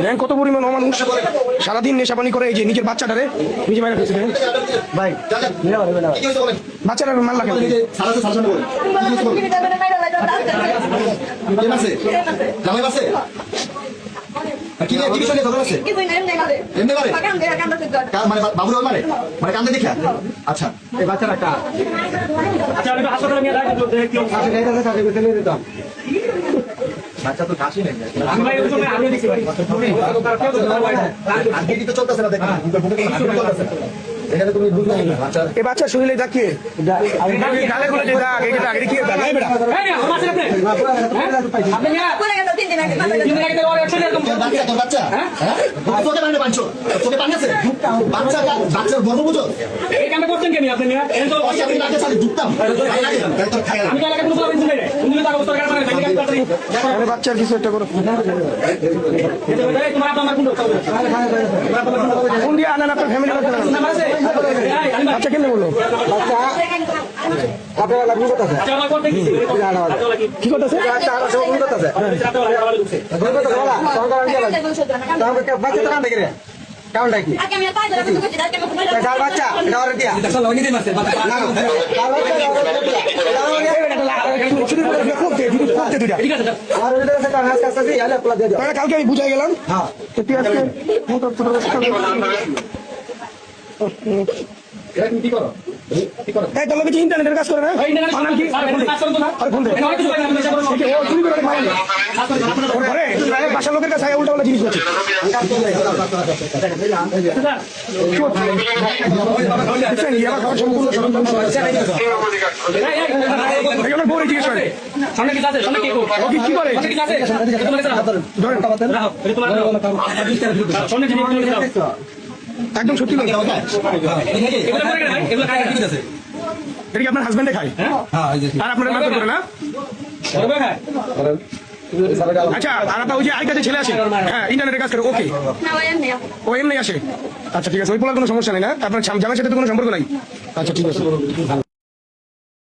দেখেন কত পরিমাণ অমানুষ সারাদিন নেশাপানি করে, এই যে নিজের বাচ্চাটারে নিজে বাইরে ফেলছে। ভাই বাচ্চাটার মাল লাগে আচ্ছা এই বাচ্চাটা কার? বাচ্চা তো কাশি নেই, চলতেছে না, দেখেন তুমি বুঝলাম না। এই বাচ্চার শরীরে দেখিয়ে গালে খুলে যে দাগ, এটা দাগ, এটা কি দাগ? বাচ্চার গর্ব বুঝো এই কামটা করছেন কেন আপনি? বাচ্চার কিছু একটা করো, ফোন দিয়ে আনেন আপনার ফ্যামিলি। বাচ্চা কেন বললো? কি করতেছে? কালকে আমি বুঝাই গেলাম। ইন্টারনেটের কাজ করে না, বাসার লোকের কাছে উল্টা উল্টা জিনিস করছে। বউরে জিজ্ঞেস করে কি করে একদম সত্যি কথা। এটা কি আপনার হাজবেন্ডে খায় আর আপনার মাত্র করে না? আচ্ছা, আর আপনার ওই যে আরেকটা ছেলে আছে, হ্যাঁ ইন্টারনেটের কাজ করে, ওকে ও এমনি আসে। আচ্ছা ঠিক আছে, ওই পোলার কোনো সমস্যা নেই না? আপনার জামাইয়ের সাথে তো কোনো সম্পর্ক নাই? আচ্ছা ঠিক আছে।